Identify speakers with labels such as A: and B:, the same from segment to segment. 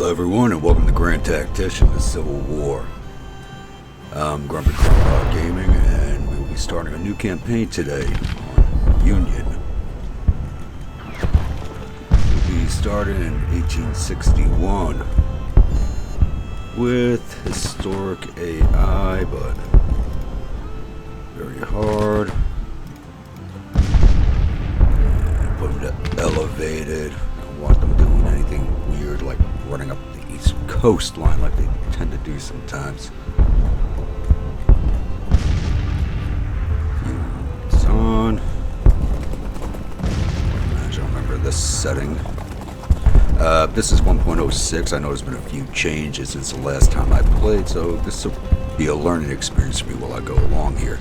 A: Hello everyone and welcome to Grand Tactician, the Civil War. I'm Grumpy Crocodile Gaming and we will be starting a new campaign today on Union. We'll be starting in 1861 with historic AI, but very hard. And put them to elevated. I don't want them doing anything weird like running up the east coastline like they tend to do sometimes. It's on. I don't remember this setting. This is 1.06. I know there's been a few changes since the last time I played, so this will be a learning experience for me while I go along here.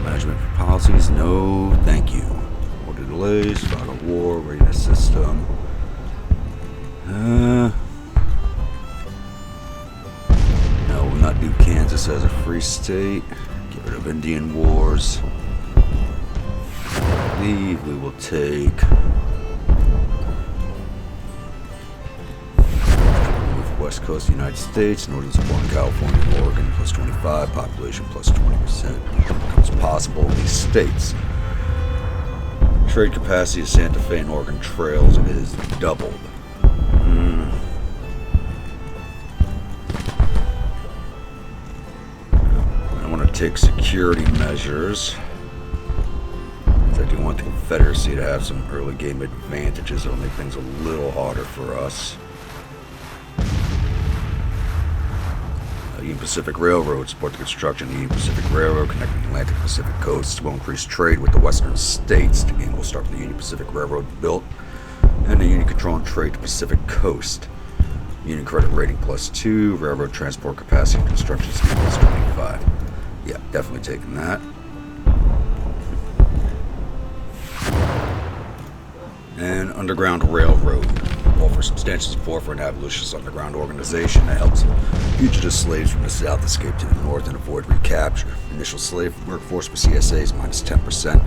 A: Management for policies, no, thank you. Order delays, start a war, readiness system. No, we'll not do Kansas as a free state. Get rid of Indian wars. Leave, we will take. West Coast United States, Northern Southern California, and Oregon, plus 25, population plus 20%. Becomes possible in these states. Trade capacity of Santa Fe and Oregon trails is doubled. I want to take security measures. I do want the Confederacy to have some early game advantages. It'll make things a little harder for us. Union Pacific Railroad, support the construction of the Union Pacific Railroad, connecting the Atlantic Pacific coasts, will increase trade with the western states. The game will start with the Union Pacific Railroad built, and the Union controlling trade to Pacific coast. Union credit rating +2, railroad transport capacity and construction speed +25. Yeah, definitely taking that. And Underground Railroad. Offer substantial support for an abolitionist underground organization that helps fugitive slaves from the south escape to the north and avoid recapture. Initial slave workforce for CSAs -10%,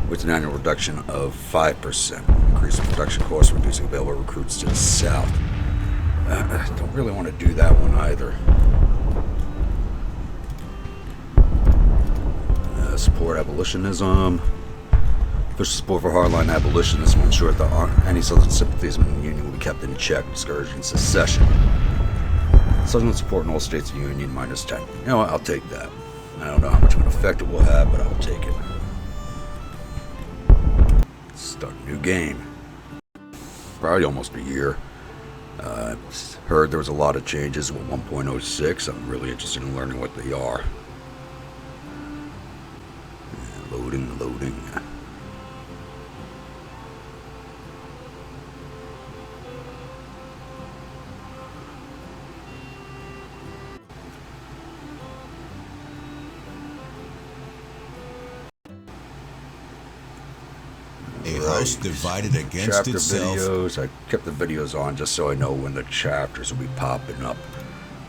A: with an annual reduction of 5%. Increase in production costs, reducing available recruits to the south. I don't really want to do that one either. Support abolitionism. Official support for hardline abolitionists will ensure that any Southern sympathies in the Union will be kept in check, discouraging secession. Southern support in all states of the Union -10. You know what, I'll take that. I don't know how much of an effect it will have, but I'll take it. Start a new game. Probably almost a year. Heard there was a lot of changes with 1.06. I'm really interested in learning what they are. Loading.
B: A house divided against
A: chapter
B: itself.
A: Videos. I kept the videos on just so I know when the chapters will be popping up.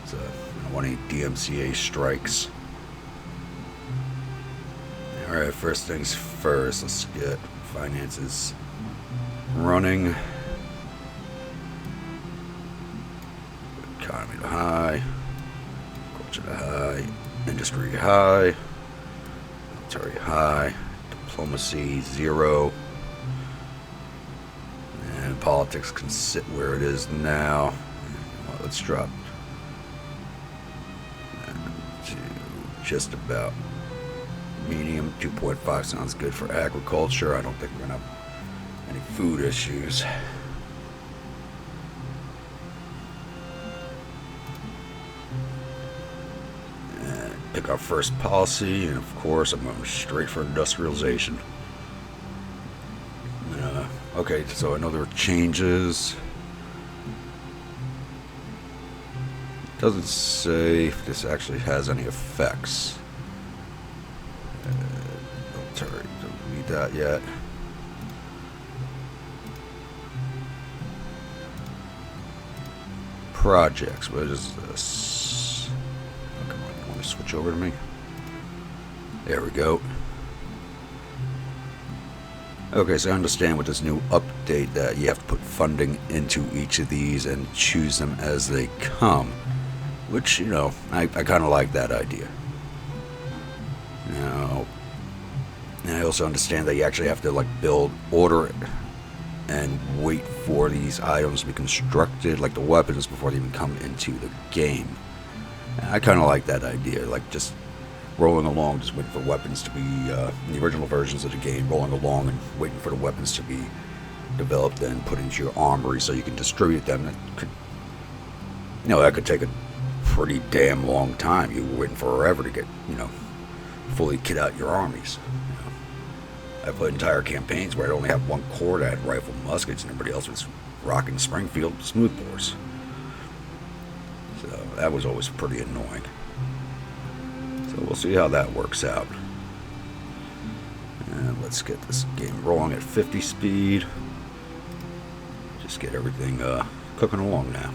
A: So I don't want any DMCA strikes. Alright, first things first, let's get finances running. Economy to high. Culture to high. Industry high. Military high. Diplomacy 0. And politics can sit where it is now. Well, let's drop to just about medium. 2.5 sounds good for agriculture. I don't think we're going to have any food issues. And pick our first policy, and of course I'm going straight for industrialization. Okay, so I know there were changes. It doesn't say if this actually has any effects. Don't read that yet. Projects. What is this? Oh, come on, you want to switch over to me? There we go. Okay, so I understand with this new update that you have to put funding into each of these and choose them as they come. Which, you know, I kind of like that idea. Now, and I also understand that you actually have to, like, build, order it, and wait for these items to be constructed, like the weapons, before they even come into the game. I kind of like that idea, like just rolling along, just waiting for weapons to be, in the original versions of the game, rolling along and waiting for the weapons to be developed and put into your armory so you can distribute them. That could, you know, that could take a pretty damn long time. You were waiting forever to get, you know, fully kit out your armies. I played entire campaigns where I'd only have one corps that had rifle muskets and everybody else was rocking Springfield smoothbores. So that was always pretty annoying. So we'll see how that works out. And let's get this game rolling at 50 speed. Just get everything cooking along now.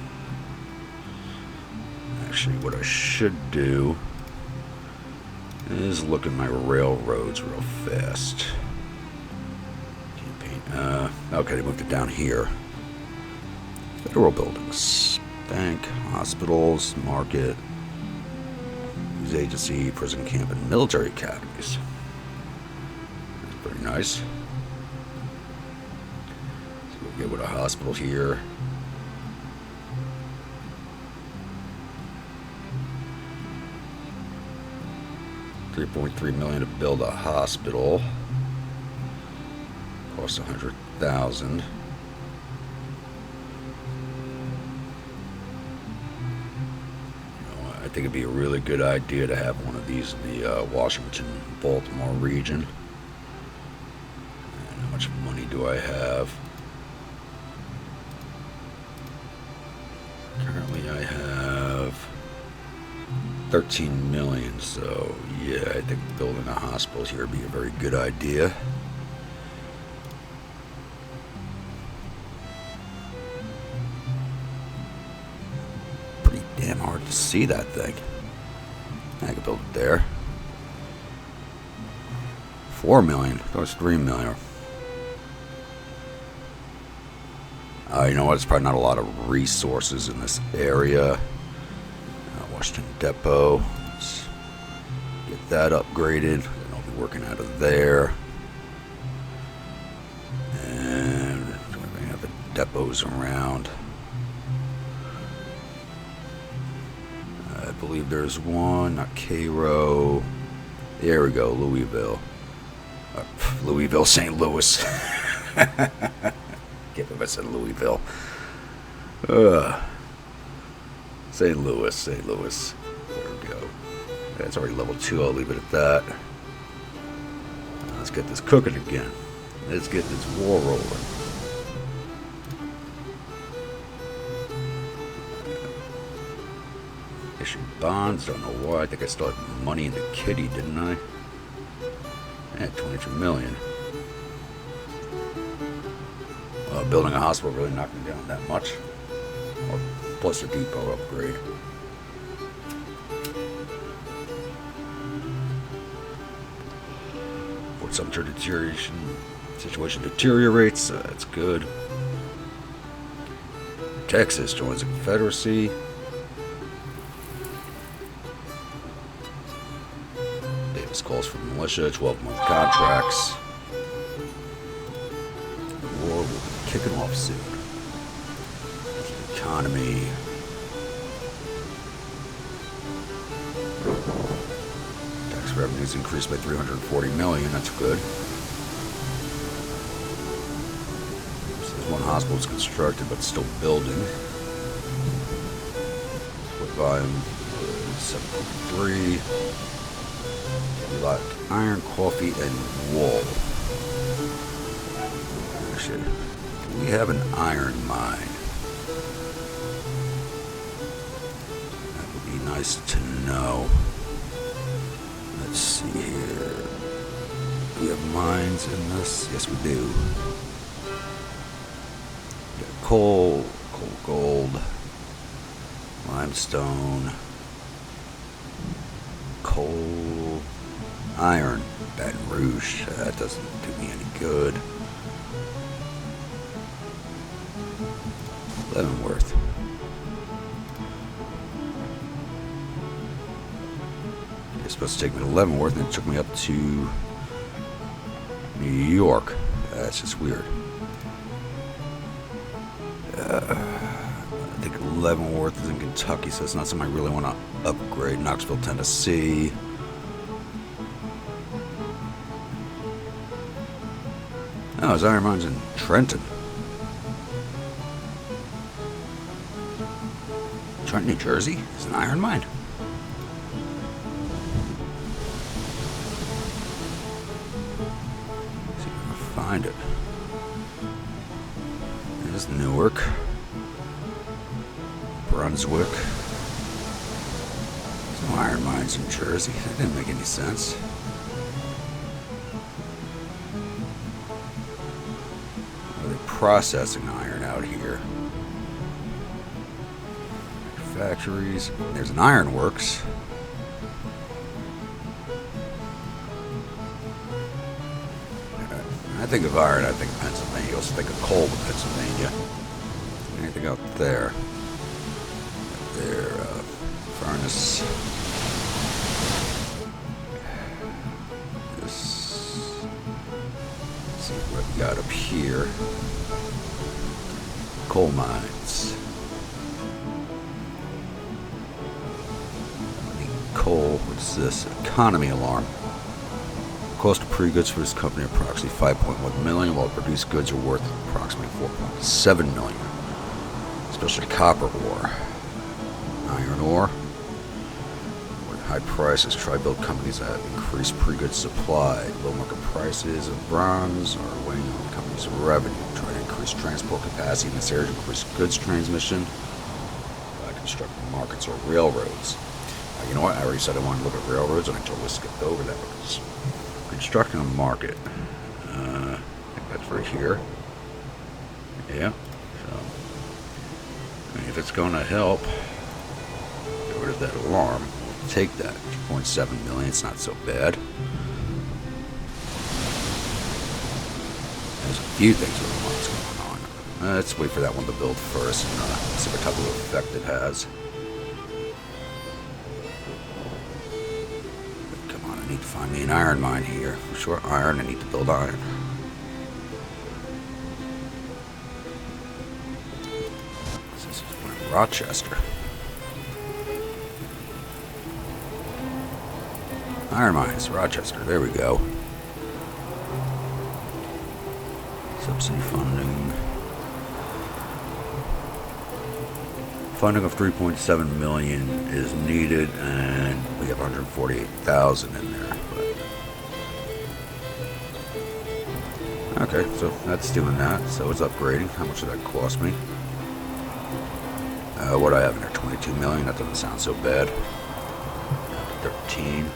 A: Actually, what I should do is look at my railroads real fast. Okay, they moved it down here. Federal buildings, bank, hospitals, market, news agency, prison camp, and military academies. That's pretty nice. So we'll get with a hospital here. $3.3 million to build a hospital. Cost $100,000. I think it'd be a really good idea to have one of these in the Washington-Baltimore region. And how much money do I have? Currently I have 13 million, so yeah, I think building a hospital here would be a very good idea. Pretty damn hard to see that thing. I could build it there. 4 million, that was 3 million. You know what, it's probably not a lot of resources in this area. Washington Depot. Let's get that upgraded. Then I'll be working out of there. And we have the depots around. I believe there's one, not Cairo. There we go, Louisville. Louisville, St. Louis. Can't believe I said Louisville. St. Louis. There we go. That's already level 2. I'll leave it at that. Let's get this cooking again. Let's get this war rolling. Issue bonds. Don't know why. I think I still had money in the kitty, didn't I? At 22 million. Building a hospital really knocked me down that much. Plus a depot upgrade. Fort Sumter situation deteriorates. That's good. Texas joins the Confederacy. Davis calls for militia, 12-month contracts. The war will be kicking off soon. Economy. Tax revenues increased by 340 million. That's good. So one hospital is constructed, but still building. What volume? 7.3. We like iron, coffee, and wool. Actually, we have an iron mine. Nice to know. Let's see here. Do we have mines in this? Yes, we do. We got coal, gold, limestone, coal, iron. Baton Rouge. That doesn't do me any good. Leavenworth. It's supposed to take me to Leavenworth, and it took me up to New York. That's just weird. I think Leavenworth is in Kentucky, so it's not something I really want to upgrade. Knoxville, Tennessee. Oh, his iron mine's in Trenton. Trenton, New Jersey is an iron mine. Let's see if I can find it. There's Newark. Brunswick. Some iron mines in Jersey. That didn't make any sense. Are they processing iron out here? Factories. There's an ironworks. I think of iron, I think of Pennsylvania. You also think of coal with Pennsylvania. Anything out there? There, furnace. This. Let's see what we got up here. Coal mines. Coal. What's this? Economy alarm. Cost of pre-goods for this company approximately $5.1 million, while produced goods are worth approximately $4.7 million. Especially copper ore. Iron ore. With high prices, tri-built companies have increased pre-goods supply. Low market prices of bronze are weighing on the company's revenue. Try to increase transport capacity in this area to increase goods transmission by constructing markets or railroads. You know what? I already said I wanted to look at railroads, and I totally skipped over that because constructing a market. I think that's right here. Yeah. So, I mean, if it's going to help get rid of that alarm, we'll take that. 2.7 million. It's not so bad. There's a few things with alarms going on. Let's wait for that one to build first and see what type of effect it has. I need to find me an iron mine here. For sure, iron. I need to build iron. This is Rochester. Iron mines, Rochester. There we go. Subsidy funding. Funding of $3.7 million is needed, and we have $148,000 in there. But okay, so that's doing that. So it's upgrading. How much did that cost me? What do I have in there? $22 million. That doesn't sound so bad. 13.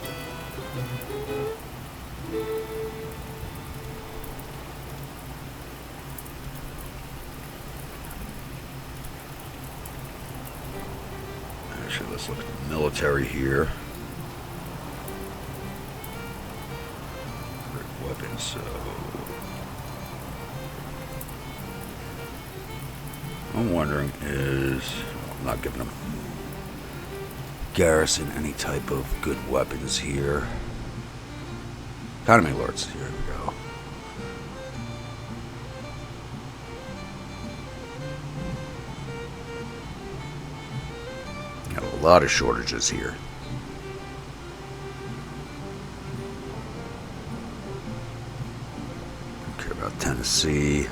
A: Actually, let's look at the military here. Great weapons, so I'm wondering I'm not giving them garrison any type of good weapons here. Economy alerts, here we go. Got a lot of shortages here. Don't care about Tennessee.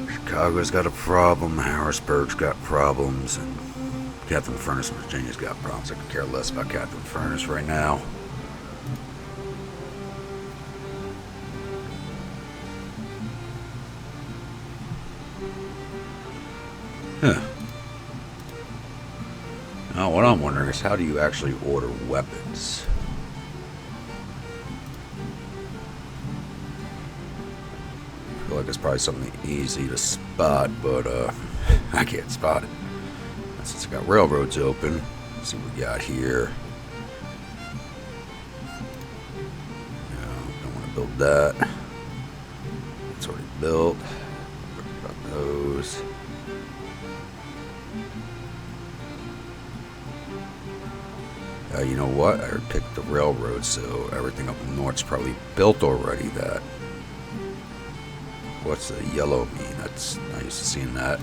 A: Chicago's got a problem. Harrisburg's got problems, and Catherine Furnace, Virginia's got problems. I could care less about Catherine Furnace right now. Huh. Now, what I'm wondering is, how do you actually order weapons? I feel like it's probably something easy to spot, but I can't spot it. Since I got railroads open, let's see what we got here. Build that. It's already built. Forget about those. You know what? I picked the railroad, so everything up north's probably built already. That. What's the yellow mean? That's not used to seeing that.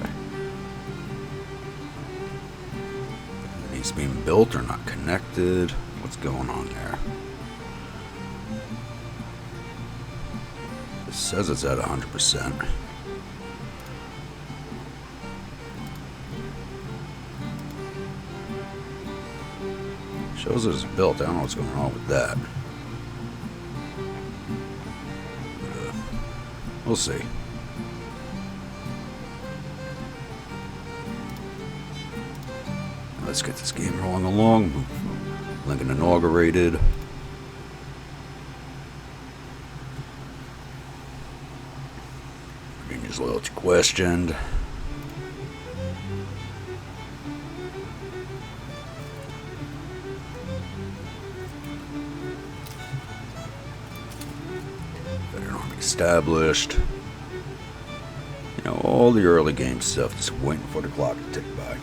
A: It needs being built or not connected. What's going on there? It says it's at 100%. Shows it's built. I don't know what's going on with that. We'll see. Let's get this game rolling along. Lincoln inaugurated. Virginia's loyalty questioned. Established. You know, all the early game stuff, just waiting for the clock to tick by.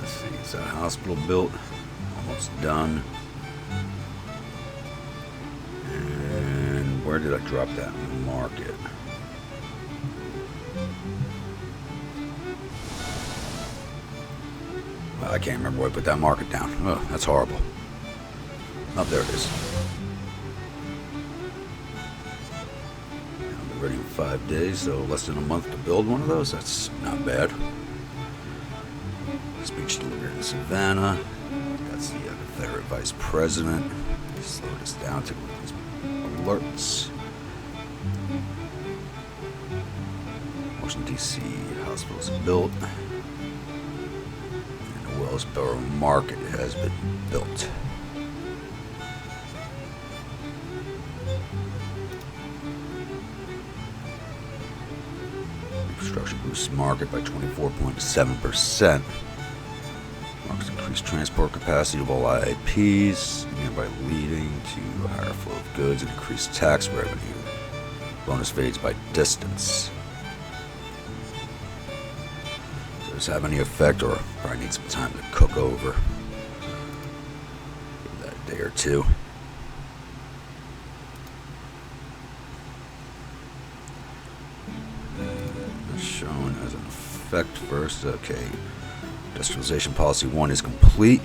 A: Let's see, it's a hospital built, almost done. And where did I drop that market? I can't remember where I put that market down. Oh, that's horrible. Oh, there it is. I'll be ready in 5 days, so less than a month to build one of those. That's not bad. Speech delivered in Savannah. That's the Confederate Vice President. Slow this down to these alerts. Washington, D.C. hospitals built. Wellsboro Market has been built. Infrastructure boosts market by 24.7%. Markets increased transport capacity of all IIPs, thereby leading to higher flow of goods and increased tax revenue. Bonus fades by distance. Have any effect, or probably need some time to cook over. Give that a day or two. Shown as an effect first. Okay. Industrialization policy 1 is complete.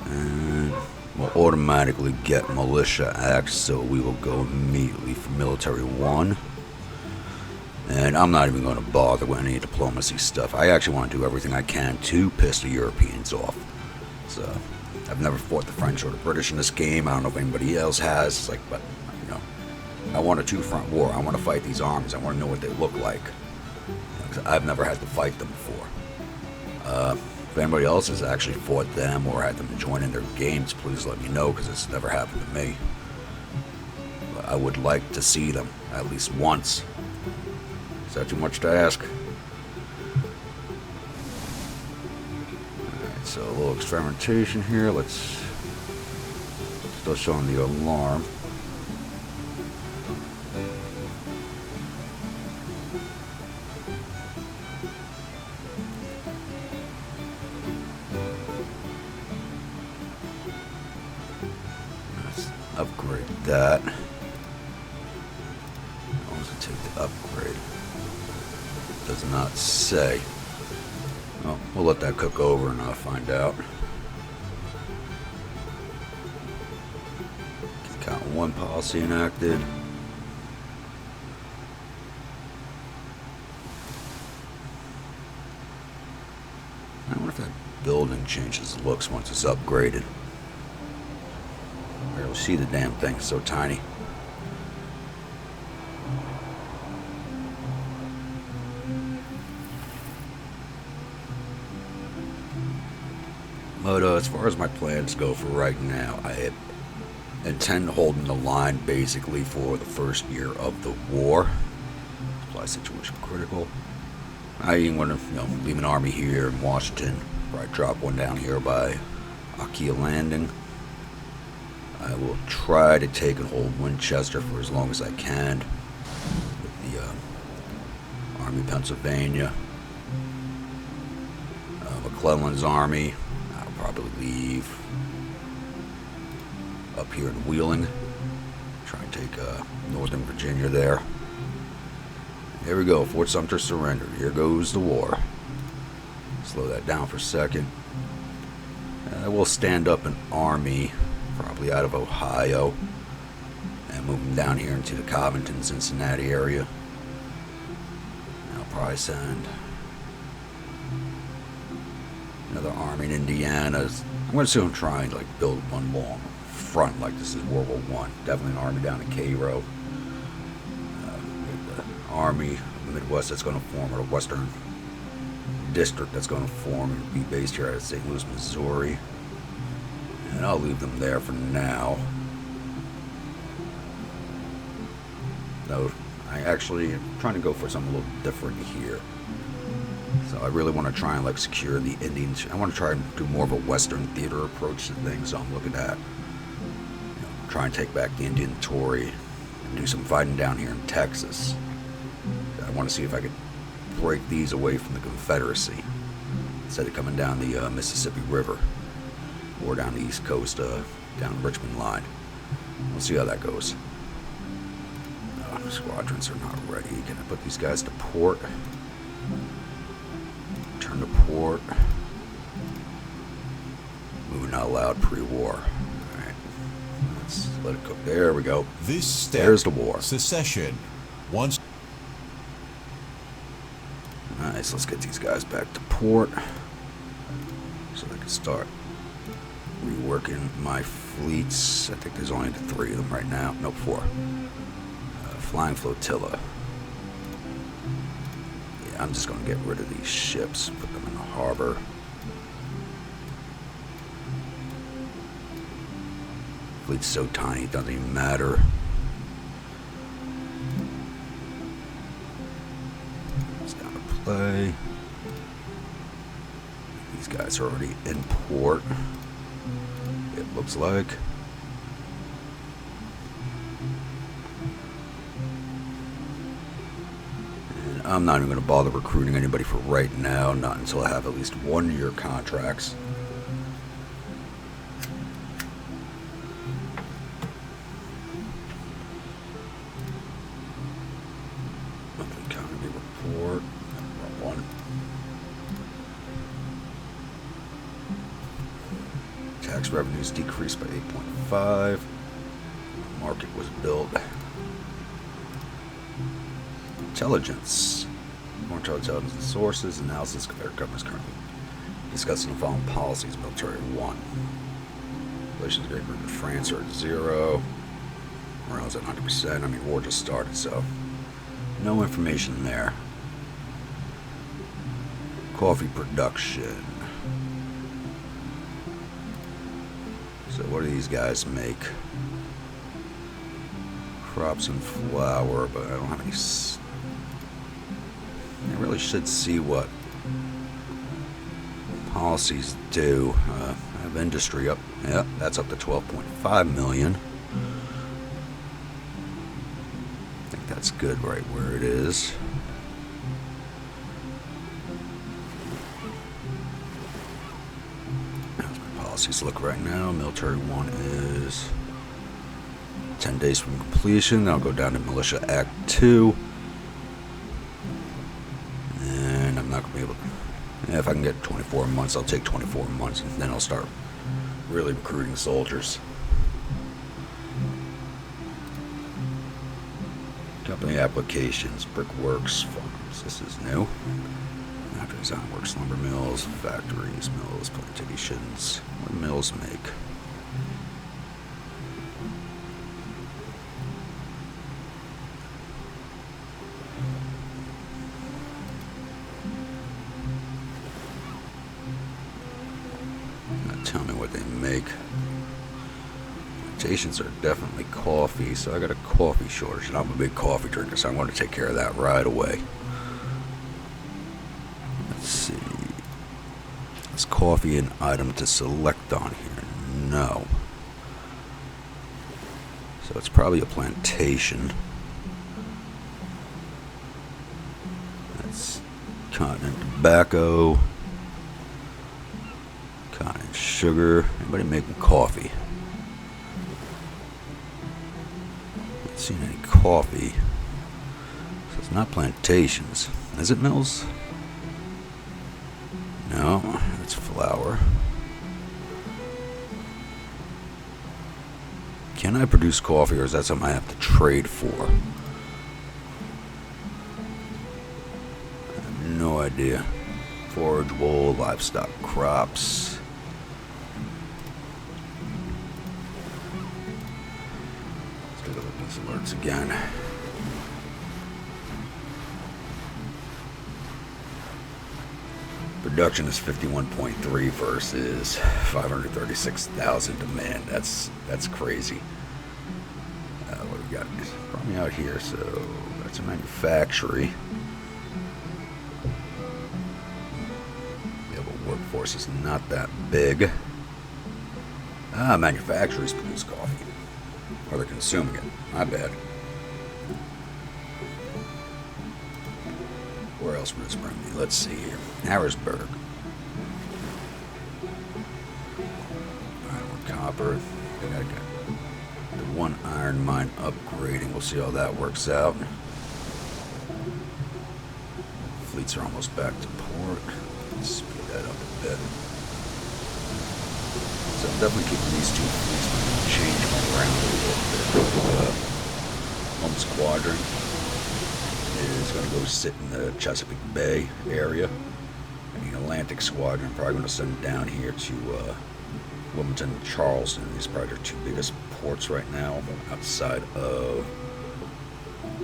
A: And we'll automatically get militia acts, so we will go immediately for military 1. And I'm not even going to bother with any diplomacy stuff. I actually want to do everything I can to piss the Europeans off. So, I've never fought the French or the British in this game. I don't know if anybody else has. It's like, but, you know, I want a two-front war. I want to fight these armies. I want to know what they look like. You know, I've never had to fight them before. If anybody else has actually fought them or had them join in their games, please let me know, because it's never happened to me. But I would like to see them at least once. Is that too much to ask? Alright, so a little experimentation here. Let's... Still showing the alarm. Let's upgrade that. How long does it take to upgrade? Does not say. Well, we'll let that cook over and I'll find out. Count 1 policy enacted. I wonder if that building changes looks once it's upgraded. I barely see the damn thing, it's so tiny. But as far as my plans go for right now, intend holding the line basically for the first year of the war. Supply situation critical. I even want to, leave an army here in Washington. Probably drop one down here by Akia Landing. I will try to take and hold Winchester for as long as I can with the Army Pennsylvania. McClellan's army, I'll probably leave up here in Wheeling. Try and take Northern Virginia there. There we go, Fort Sumter surrendered. Here goes the war. Slow that down for a second. I will stand up an army, probably out of Ohio, and move them down here into the Covington, Cincinnati area. And I'll probably send another army in Indiana. I'm going to soon try and build one long front like this is World War One. Definitely an army down in Cairo. The army of the Midwest that's going to form, or the Western District that's going to form and be based here out of St. Louis, Missouri. And I'll leave them there for now. Though I actually am trying to go for something a little different here. So I really want to try and secure the Indians. I want to try and do more of a Western theater approach to things. So I'm looking at try and take back the Indian Tory and do some fighting down here in Texas. I want to see if I could break these away from the Confederacy instead of coming down the Mississippi River or down the East Coast, down the Richmond line. We'll see how that goes. Squadrons are not ready. Can I put these guys to port? Turn to port. Moving not allowed pre-war. Alright. Let's let it cook. There we go.
B: This step,
A: there's the war.
B: Secession. Once.
A: Nice. Let's get these guys back to port so they can start reworking my fleets. I think there's only 3 of them right now. Nope, 4. Flying flotilla. Yeah, I'm just going to get rid of these ships, put them in the harbor. Fleet's so tiny, it doesn't even matter. It's down to play. These guys are already in port, it looks like. I'm not even going to bother recruiting anybody for right now, not until I have at least 1-year contracts. Monthly economy report, wrong one. Tax revenues decreased by 8.5. Market was built. Intelligence. More intelligence and sources. Analysis. Confederate government is currently discussing the following policies. Military 1. Relations with Great Britain and France are at 0. Morale's at 100%. I mean, war just started, so no information there. Coffee production. So what do these guys make? Crops and flour, but I don't have any. I really should see what policies do. I have industry up. Yeah, that's up to 12.5 million. I think that's good right where it is. How's my policies look right now? Military 1 is 10 days from completion. I'll go down to Militia Act 2. And I'm not going to be able to... if I can get 24 months, I'll take 24 months. And then I'll start really recruiting soldiers. Company applications, brickworks, farms. This is new. After design works, lumber mills, factories, mills, plantations. What do mills make? Tell me what they make. plantations are definitely coffee, so I got a coffee shortage, and I'm a big coffee drinker, so I'm going to take care of that right away. Let's see. Is coffee an item to select on here? No. So it's probably a plantation. That's cotton and tobacco. Cotton and sugar. Anybody making coffee? Not seen any coffee. So it's not plantations. Is it mills? No, it's flour. Can I produce coffee, or is that something I have to trade for? I have no idea. Forage, wool, livestock, crops. Let's take a look at these alerts again. Production is 51.3 versus 536,000 demand. That's crazy. What do we got? Probably out here, so that's a manufactory. The workforce is not that big. Manufacturers produce coffee. Or they're consuming it. My bad. Where else would this bring me? Let's see here. Harrisburg. Iron, copper. They gotta get the one iron mine upgrading. We'll see how that works out. Fleets are almost back to port. Let's speed that up a bit. So I'm definitely keeping these two fleets. I'm going to change my round a little bit. Home Squadron is going to go sit in the Chesapeake Bay area. And the Atlantic Squadron, probably going to send down here to Wilmington and Charleston. These probably are two biggest ports right now outside of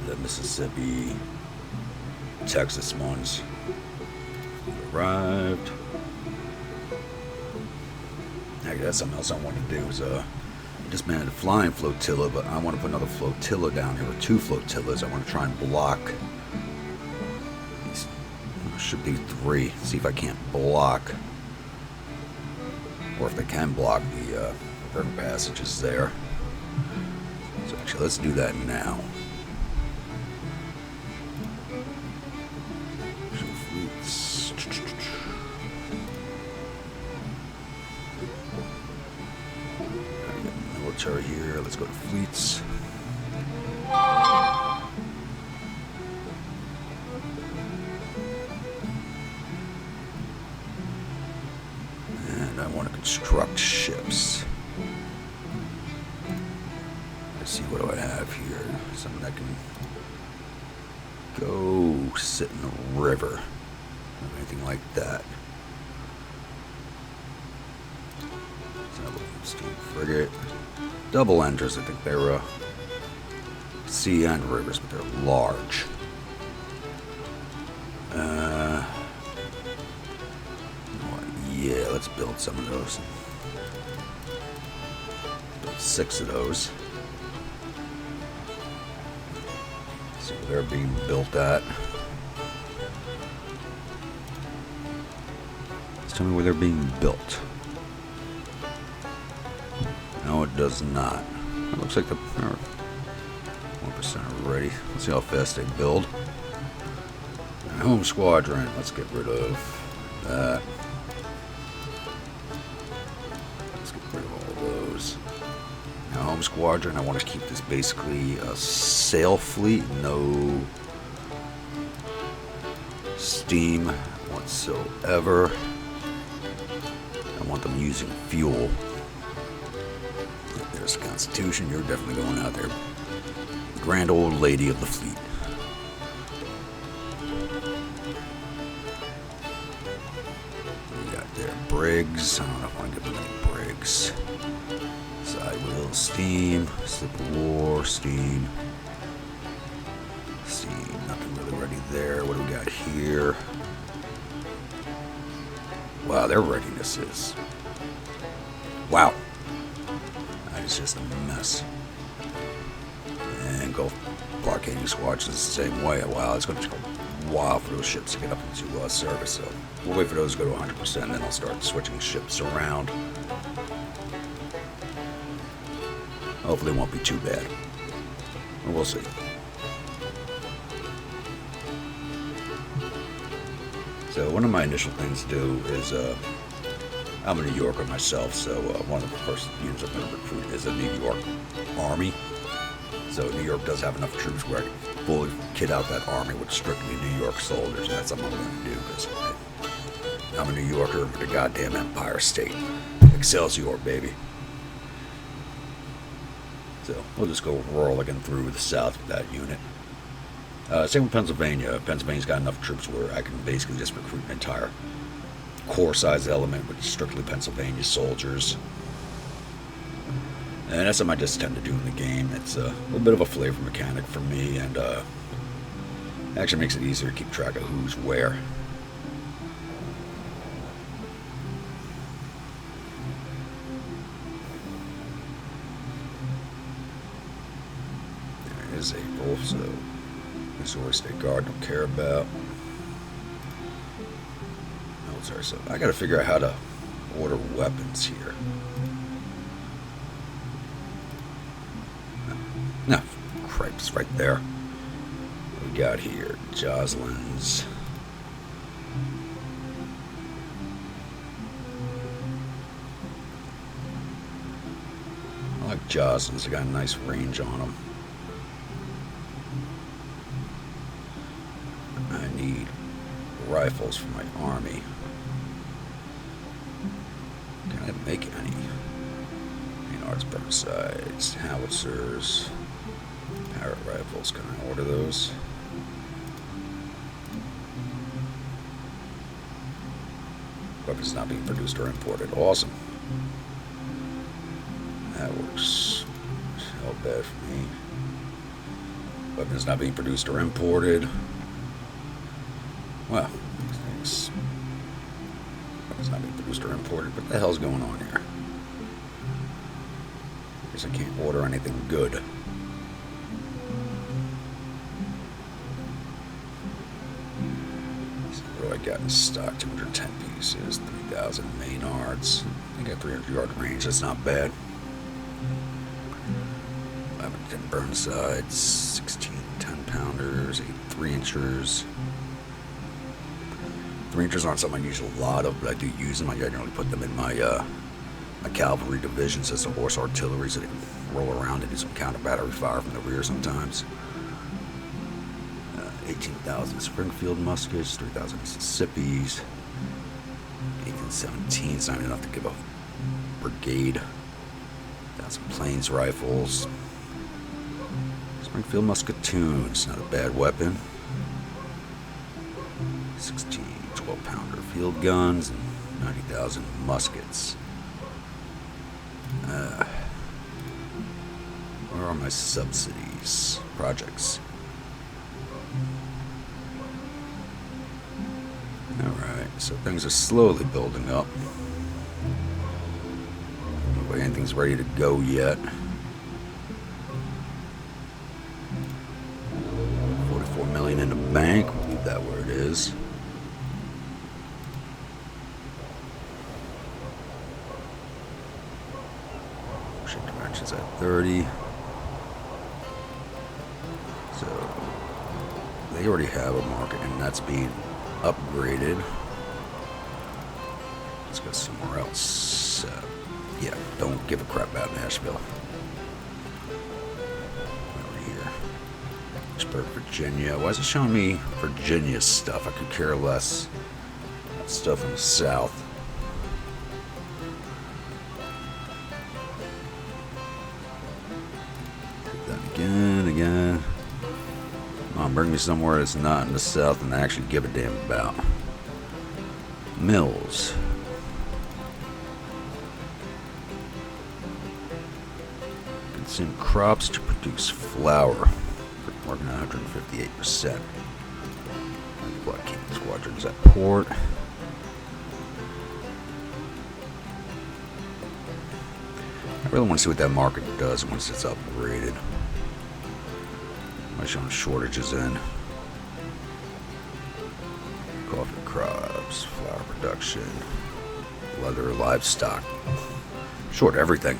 A: the Mississippi, Texas ones. Arrived. Actually, that's something else I want to do is disbanded the flying flotilla, but I want to put another flotilla down here, or two flotillas. I want to try and block these. Should be three. See if I can't block, or if they can block the river passages there. So actually, let's do that now. Show fleets. Military here. Let's go to fleets. And I want to construct ships. Let's see, what do I have here? Something that can go sit in the river. Anything like that. Steam frigate. Double enders, I think they're sea and rivers, but they're large. Yeah, let's build some of those. Build 6 of those. See where they're being built at. Just tell me where they're being built. No, it does not. It looks like the 1% already. Let's see how fast they build. Home Squadron. Let's get rid of that. Let's get rid of all those. Now, Home Squadron, I want to keep this basically a sail fleet. No steam whatsoever. I want them using fuel. There's Constitution. You're definitely going out there. Grand old lady of the fleet. We got there Briggs. I don't know if I want to give them any Briggs. Side wheel, steam. Slip of war, steam. Steam. Nothing really ready there. What do we got here? Wow, their readiness is. Wow. That is just a mess. And Gulf blockading squads is the same way. Wow, it's going to take a while for those ships to get up into service, so we'll wait for those to go to 100%, and then I'll start switching ships around. Hopefully it won't be too bad. But we'll see. So one of my initial things to do is, I'm a New Yorker myself, so one of the first units I'm going to recruit is a New York Army. So New York does have enough troops where I can fully kit out that army with strictly New York soldiers, and that's something I'm going to do, because I'm a New Yorker with a goddamn Empire State. Excelsior, baby. So we'll just go rolling through the south with that unit. Same with Pennsylvania. Pennsylvania's got enough troops where I can basically just recruit an entire corps-size element with strictly Pennsylvania soldiers. And that's something I just tend to do in the game. It's a little bit of a flavor mechanic for me, and actually makes it easier to keep track of who's where. There is April, so Missouri State Guard don't care about. Military, so I gotta figure out how to order weapons here. No, cripes, right there. What we got here? Joslins. I like Joslins. They got a nice range on them. I need rifles for my army. Can I make any? Arts, burnside, howitzers, Parrot rifles. Can I order those? Weapons not being produced or imported. Awesome. That works. Hell bad for me. Weapons not being produced or imported. Well, things. Weapons not being produced or imported. What the hell's going on here? I can't order anything good. So what do I got in stock? 210 pieces, 3,000 Maynards. I got 300-yard range. That's not bad. 11 Burnsides, 16 10-pounders, 8 3-inchers. 3-inchers aren't something I use a lot of, but I do use them. I generally put them in my cavalry divisions as a horse artillery, so they can roll around and do some counter battery fire from the rear sometimes. 18,000 Springfield muskets, 3,000 Mississippi's, 1817. It's not enough to give a brigade. 1,000 Plains rifles. Springfield musketoons, not a bad weapon. 16 12-pounder field guns and 90,000 muskets. Where are my subsidies? Projects. Alright, so things are slowly building up. Anyway, anything's ready to go yet. 44 million in the bank. We'll leave that where it is. Dimensions at 30. So they already have a market, and that's being upgraded. Let's go somewhere else. Yeah, don't give a crap about Nashville. Over here. Pittsburgh, Virginia. Why is it showing me Virginia stuff? I could care less. That stuff in the south. Again. Come on, bring me somewhere that's not in the south and I actually give a damn about. Mills. Consume crops to produce flour. Working at 158%. Blockade squadrons at port. really want to see what that market does once it's upgraded. I'm showing shortages in coffee crops, flour production, leather, livestock. Short everything.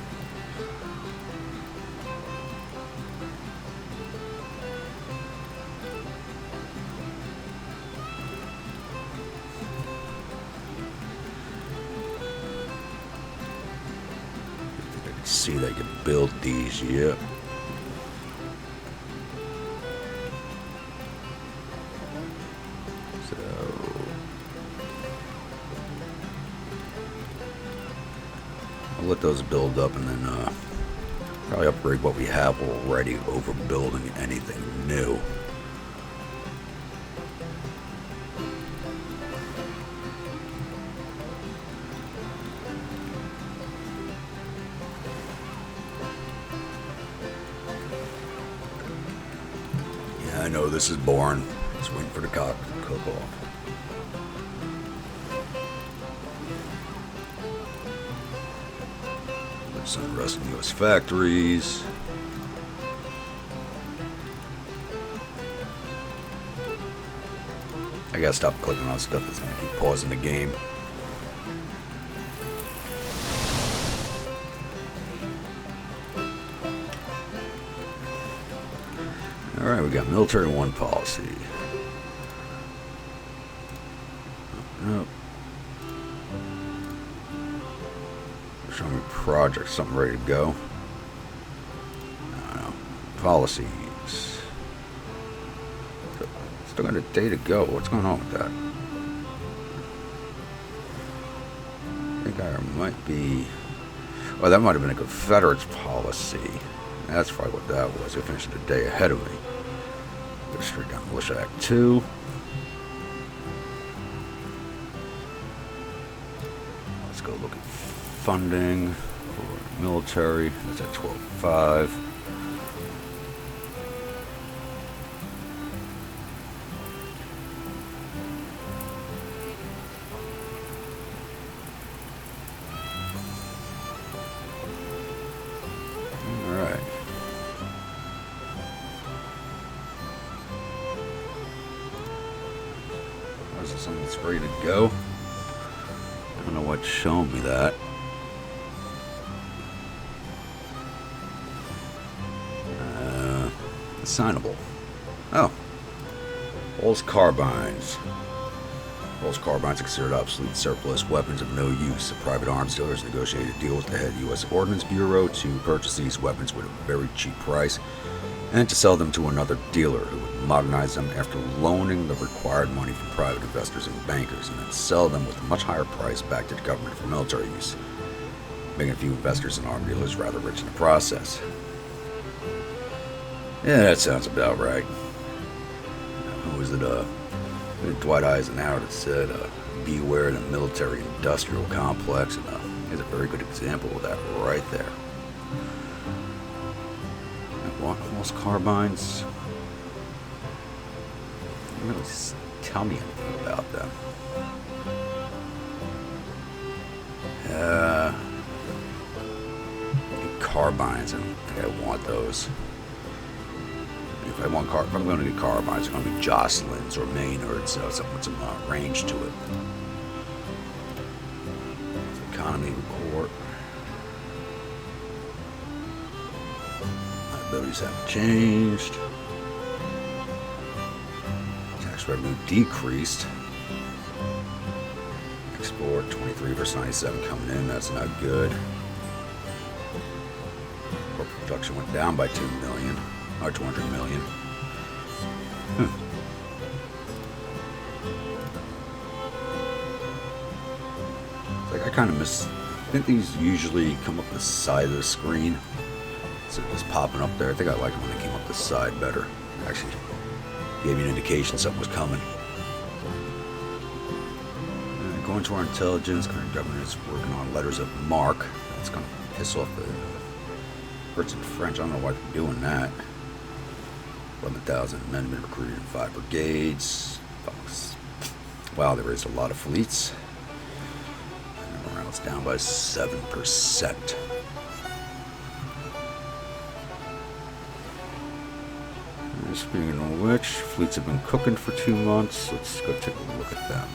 A: See, they can build these, yep. So I'll let those build up and then probably upgrade what we have already over building anything new. I know this is boring. Just waiting for the cock to cook off. There's some rust in U.S. factories. I gotta stop clicking on stuff that's gonna keep pausing the game. Alright, we got military one policy. Nope. Show me projects, something ready to go. I don't know. Policies. Still got a day to go. What's going on with that? I think I might be... Oh, that might have been a Confederates policy. That's probably what that was. They finished a day ahead of me. Go straight down Militia Act 2. Let's go look at funding for military. That's at 12.5. Something that's ready to go. I don't know what's showing me that. Assignable. Oh. Rolls carbines. Rolls carbines are considered obsolete surplus weapons of no use. The private arms dealers negotiated a deal with the head U.S. Ordnance Bureau to purchase these weapons with a very cheap price and to sell them to another dealer who would modernize them after loaning the required money from private investors and bankers, and then sell them with a much higher price back to the government for military use, making a few investors and arm dealers rather rich in the process. Yeah, that sounds about right. Who was it? Dwight Eisenhower that said, beware the military-industrial complex, and here's a very good example of that right there. Walls carbines. They don't really tell me anything about them. Carbines. I don't think I want those. If I'm going to get carbines, they're going to be Jocelyn's or Maynard's, something with some range to it. Economy report. Liabilities haven't changed. Tax revenue decreased. Export 23 versus 97 coming in. That's not good. Corporate production went down by 2 million or 200 million. Like I kind of miss. I think these usually come up the side of the screen. So it was popping up there. I think I liked it when they came up the side better. Actually, gave you an indication something was coming. Going to our intelligence, current government is working on letters of marque. That's going to piss off the Brits and French. I don't know why they're doing that. 11,000 men been recruited in 5 brigades. Wow, they raised a lot of fleets. And morale's down by 7%. speaking of which, fleets have been cooking for 2 months. Let's go take a look at them.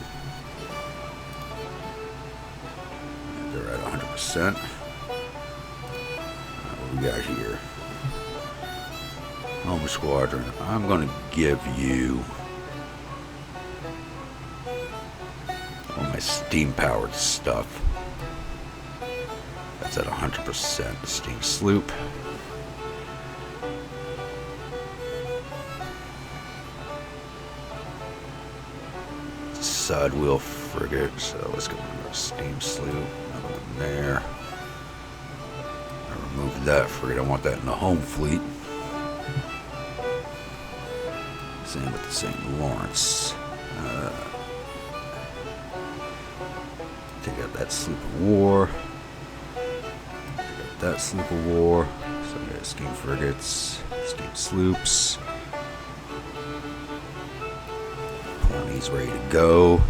A: They're at 100%. What do we got here? Home Squadron. I'm going to give you all my steam-powered stuff. That's at 100%. Steam sloop. Side wheel frigate. So let's go with our steam sloop. Another one there. I removed that frigate. I want that in the home fleet. Same with the St. Lawrence. Take out that sloop of war. Take out that sloop of war. So we got steam frigates, steam sloops. He's ready to go.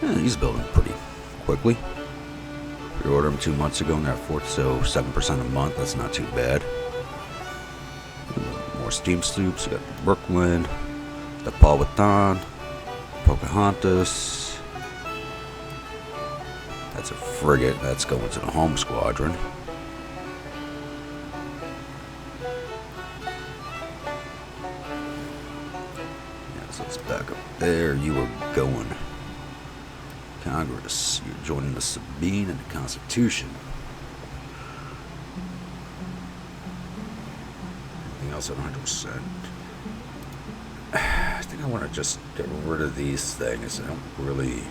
A: Yeah, he's building pretty quickly. We ordered him 2 months ago and they're at 4, so 7% a month. That's not too bad. More steam sloops. We got the Brooklyn, the Powhatan, Pocahontas. That's a frigate. That's going to the home squadron. Back up there, you are going. Congress, you're joining the Sabine and the Constitution. Anything else at 100%? I think I want to just get rid of these things. They don't really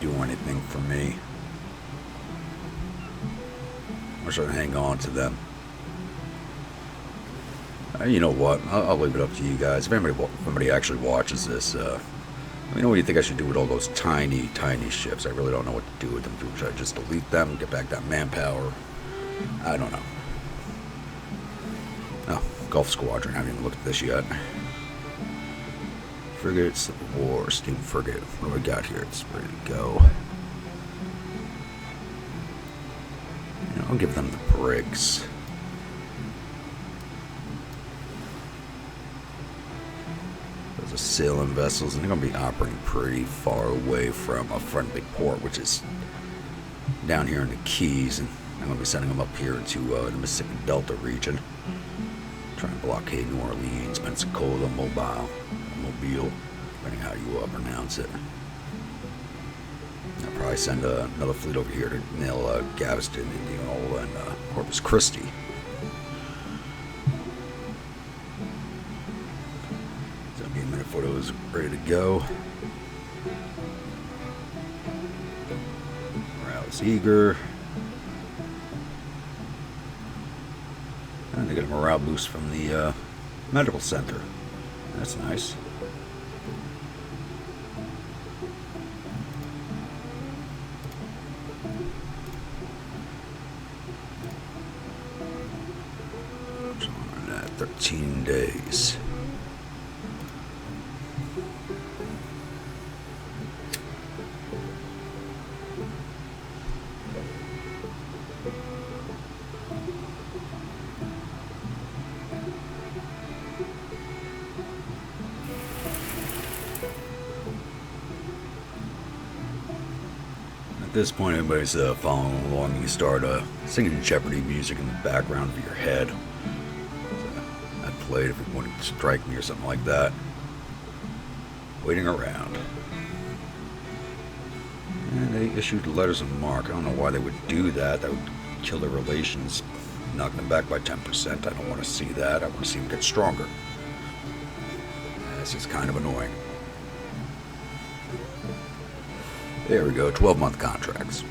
A: do anything for me. I should hang on to them. You know what? I'll leave it up to you guys. If anybody actually watches this, let me know what you think I should do with all those tiny, tiny ships. I really don't know what to do with them. Should I just delete them, get back that manpower? I don't know. Oh, Gulf Squadron. I haven't even looked at this yet. Frigate, Civil War, Steam Frigate. What do we got here? It's ready to go. You know, I'll give them the brigs. Sailing vessels, and they're going to be operating pretty far away from a friendly port, which is down here in the Keys, and I'm going to be sending them up here into the Mississippi Delta region, trying to blockade New Orleans, Pensacola, Mobile, depending how you pronounce it. I'll probably send another fleet over here to nail Galveston, Indianola, and Corpus Christi. Photos ready to go. Morale's eager. And they get a morale boost from the medical center. That's nice. So on that 13 days. At this point, everybody's following along. You start singing Jeopardy music in the background of your head. I'd play it if you wanted to strike me or something like that. Waiting around. And they issued letters of marque. I don't know why they would do that. That would kill their relations, knock them back by 10%. I don't want to see that. I want to see them get stronger. This is kind of annoying. There we go, 12-month contracts.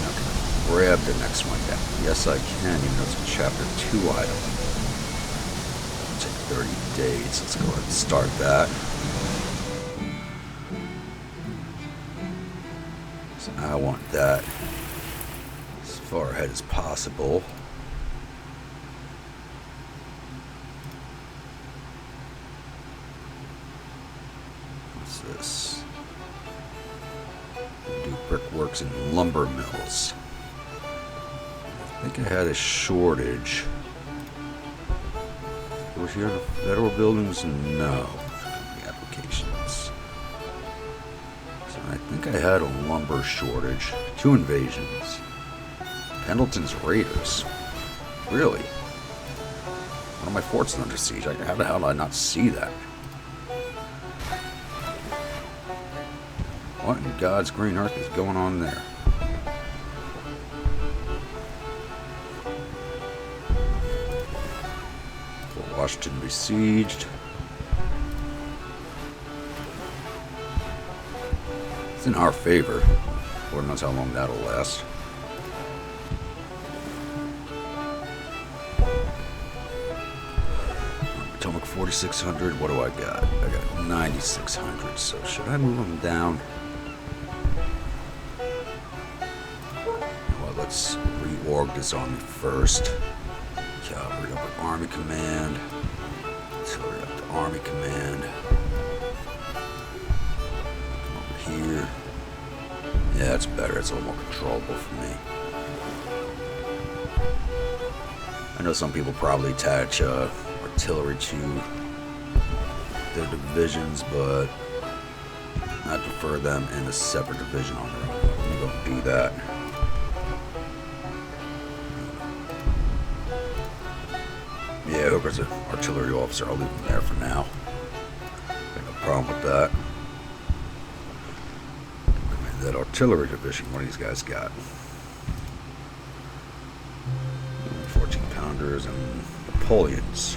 A: Now can I grab the next one down? Yes, I can, even though it's a Chapter 2 item. It'll take 30 days. Let's go ahead and start that. So I want that as far ahead as possible. This do brickworks and lumber mills. I think I had a shortage. Was here in the federal buildings? No. The applications. So I think I had a lumber shortage. 2 invasions. Pendleton's Raiders. Really? One of my forts is under siege. How the hell did I not see that? What in God's green earth is going on there? Fort Washington besieged. It's in our favor. Lord knows how long that'll last. Potomac 4,600. What do I got? I got 9,600. So should I move them down? Well, let's reorg this army first. Cavalry up to Army Command. Artillery up to Army Command. Come over here. Yeah, that's better. It's a little more controllable for me. I know some people probably attach artillery to their divisions, but I prefer them in a separate division on their own. I'm going to do that. Yeah, Hooker's an artillery officer. I'll leave him there for now. Got no problem with that. That artillery division, what do these guys got? 14 pounders and Napoleons.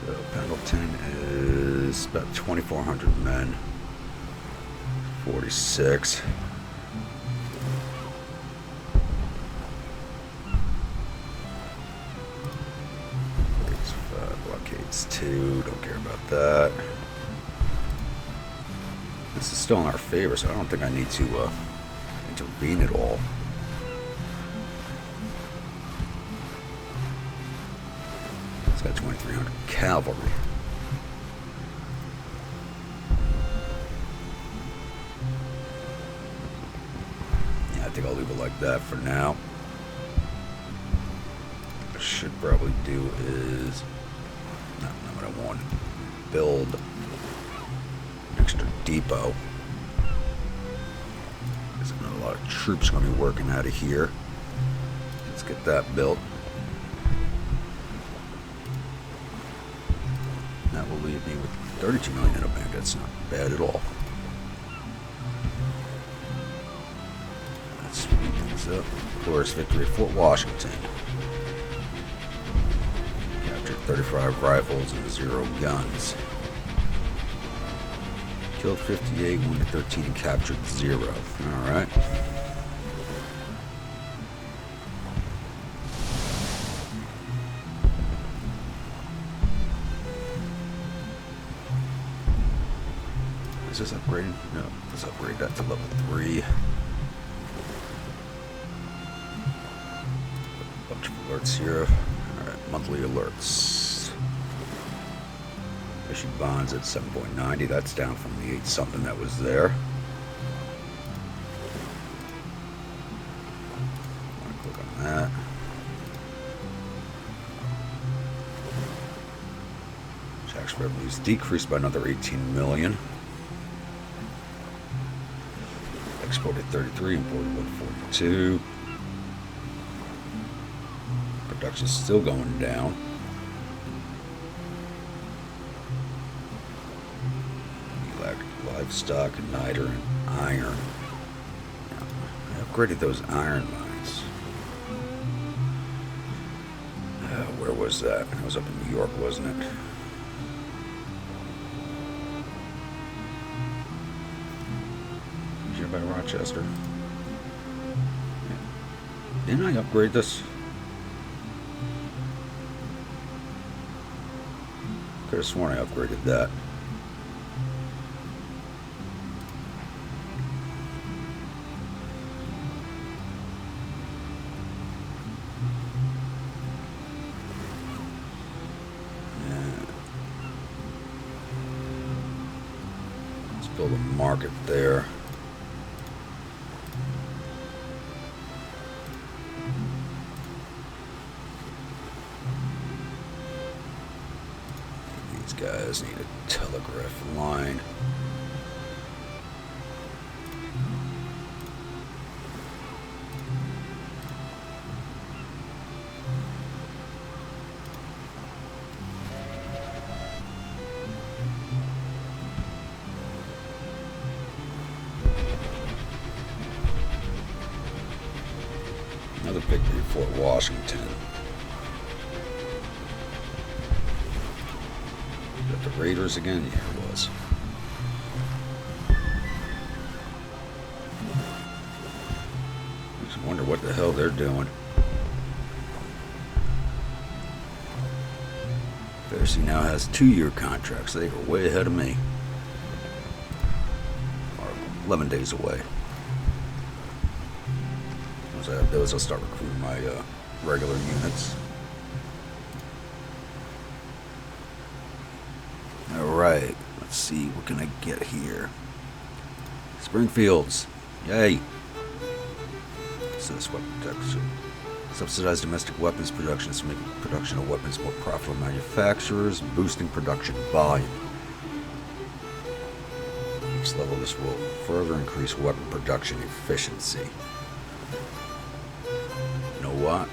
A: So Pendleton is about 2,400 men. 46. Blockades 2, don't care about that. This is still in our favor, so I don't think I need to intervene at all. It's got 2,300 cavalry. Yeah, I think I'll leave it like that for now. What I should probably do is not what I want. Build an extra depot. There's a lot of troops going to be working out of here. Let's get that built. That will leave me with 32 million in a bank. That's not bad at all. Let's speed things up. Glorious victory at Fort Washington. Captured 35 rifles and 0 guns. Killed 58, wounded 13, and captured 0. Alright. Is this upgrading? No, let's upgrade that to level 3. Bunch of alerts here. Alright, monthly alerts. Issued bonds at 7.90. That's down from the 8 something that was there. I want to click on that. Tax revenues decreased by another 18 million. Exported 33, imported 142. Production's still going down. Livestock, niter, and iron. I upgraded those iron mines. Where was that? That was up in New York, wasn't it? Here by Rochester. Didn't I upgrade this? Could have sworn I upgraded that. Build a market there. These guys need a telegraph line. Another victory, Fort Washington. Got the Raiders again? Yeah, it was. Just wonder what the hell they're doing. Pharisee now has 2-year contracts. They are way ahead of me. Or 11 days away. Once I have those, I'll start recruiting my regular units. Alright, let's see, what can I get here? Springfields, yay! Says weapon protection. Subsidized domestic weapons production is making production of weapons more profitable to manufacturers, boosting production volume. Each level, this will further increase weapon production efficiency. You know what?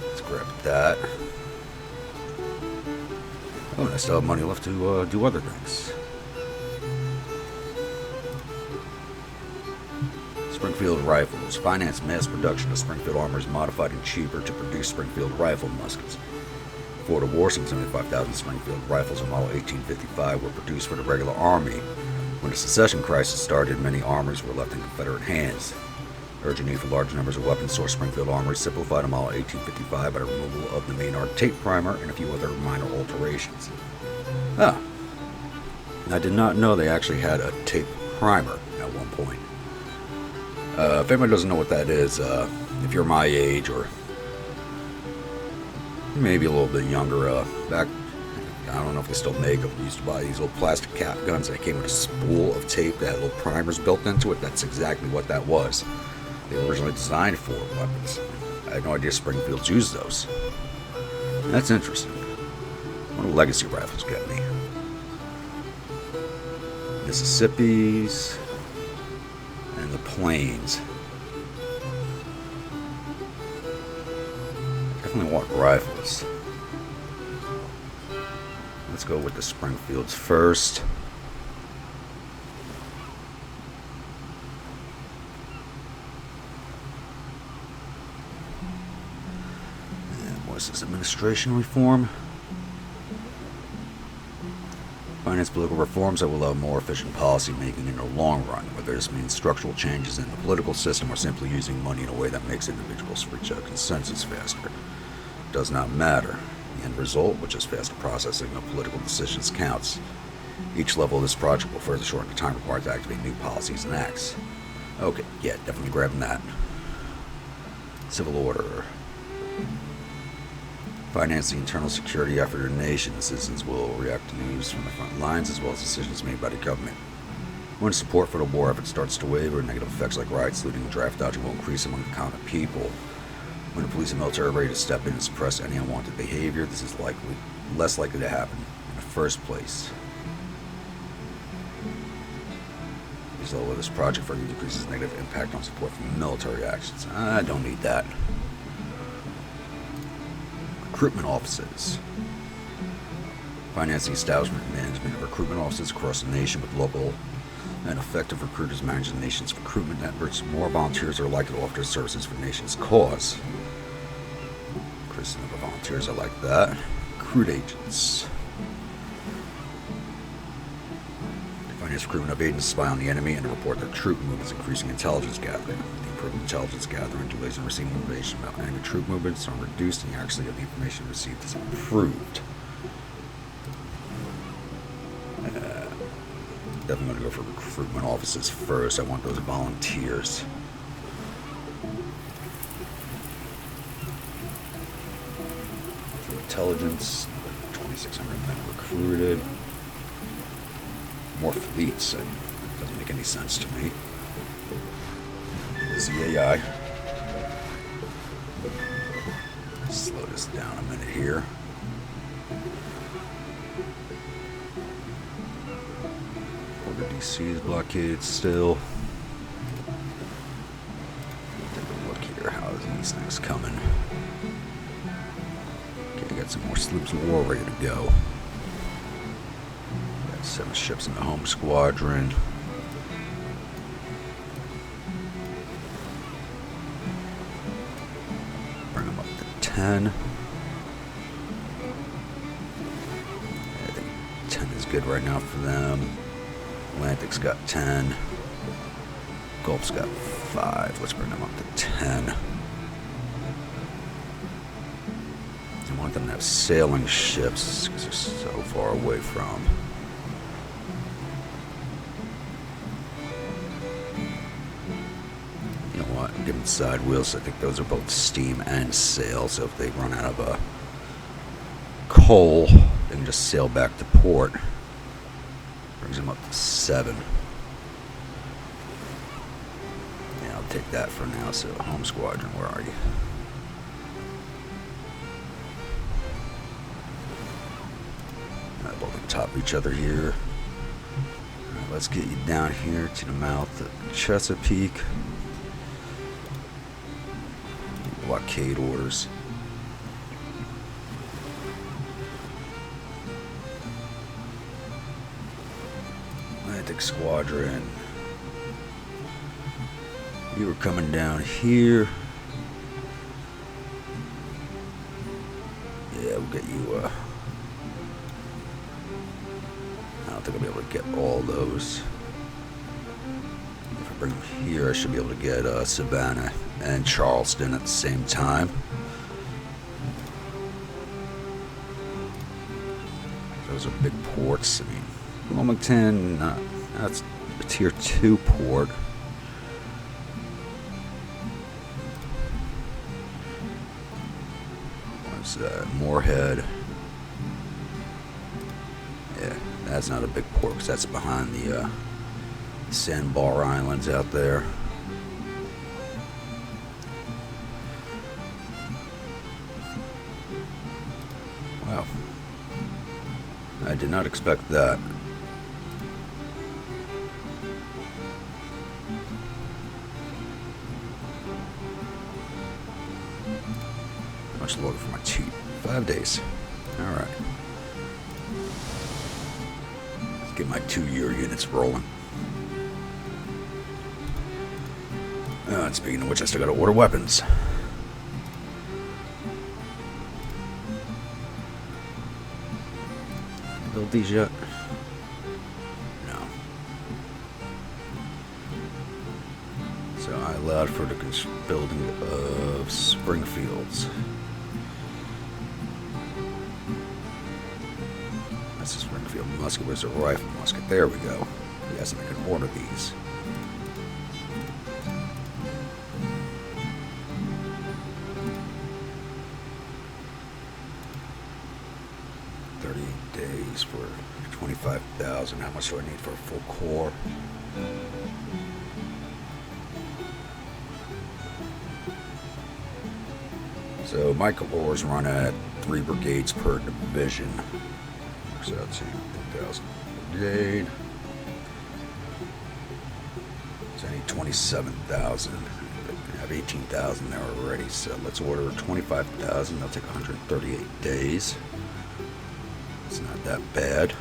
A: Let's grab that. Oh, and I still have money left to do other things. Springfield Rifles. Finance mass production of Springfield armor is modified and cheaper to produce Springfield rifle muskets. Fort of War, 75,000 Springfield rifles of model 1855 were produced for the regular army. When the secession crisis started, many armories were left in Confederate hands. Urgent need for large numbers of weapons sourced Springfield armory simplified a model 1855 by the removal of the Maynard tape primer and a few other minor alterations. Ah, I did not know they actually had a tape primer at one point. If anybody doesn't know what that is, if you're my age or maybe a little bit younger, back, I don't know if they still make them. We used to buy these little plastic cap guns that came with a spool of tape that had little primers built into it. That's exactly what that was. They were originally designed for weapons. I had no idea Springfields used those. That's interesting. What do legacy rifles get me? Mississippi's and the Plains. Definitely want rifles. Let's go with the Springfields first. What's this, administration reform? Finance political reforms that will allow more efficient policy making in the long run, whether this means structural changes in the political system or simply using money in a way that makes individuals reach a consensus faster. It does not matter. The end result, which is faster processing of political decisions, counts. Each level of this project will further shorten the time required to activate new policies and acts. Okay, yeah, definitely grabbing that. Civil order. Finance the internal security effort of the nation. The citizens will react to news from the front lines as well as decisions made by the government. When support for the war effort starts to waver, negative effects like riots, looting, and draft dodging will increase among the common people. When the police and military are ready to step in and suppress any unwanted behavior, this is less likely to happen in the first place. As though this project further decreases negative impact on support from military actions. I don't need that. Recruitment offices. Finance the establishment and management of recruitment offices across the nation with local and effective recruiters managing the nation's recruitment networks. More volunteers are likely to offer their services for the nation's cause. Increase the number of volunteers, I like that. Recruit agents. Finance recruitment of agents to spy on the enemy and to report their troop movements, increasing intelligence gathering. The improved intelligence gathering, delays in receiving information about enemy troop movements are reduced and the accuracy of the information received is improved. Definitely going to go for recruitment offices first. I want those volunteers. For intelligence, 2,600 men recruited. more fleets. It doesn't make any sense to me. Is the AI. Slow this down a minute here. Order DC is blockaded still. Take a look here. How are these things coming? Okay, got some more sloops of war ready to go. Got 7 ships in the home squadron. Bring them up to 10. I think 10 is good right now for them. Atlantic's got 10. Gulf's got 5. Let's bring them up to 10. I want them to have sailing ships because they're so far away from. You know what? Give them side wheels. I think those are both steam and sail. So if they run out of coal, they can just sail back to port. Brings them up to 7. Yeah, I'll take that for now. So home squadron, where are you? Both on top of each other here. Right, let's get you down here to the mouth of Chesapeake. Blockade orders. Atlantic Squadron. You were coming down here. Yeah, we'll get you I don't think I'll be able to get all those. If I bring them here, I should be able to get Savannah and Charleston at the same time. Those are big ports. I mean, Wilmington, that's a tier 2 port. What's that? Moorhead. Yeah, that's not a big port because that's behind the Sandbar Islands out there. Wow. I did not expect that. Much longer for my cheat. 5 days. Alright. Let's get my 2-year units rolling. And speaking of which, I still gotta order weapons. Build these yet? No. So I allowed for the building of Springfields. That's a Springfield musket. Where's a rifle musket? There we go. Yes, I can order these. Days for 25,000. How much do I need for a full core? So my corps run at 3 brigades per division. So that's 10,000 brigade. So I need 27,000. I have 18,000 there already. So let's order 25,000. That'll take 138 days. It's not that bad.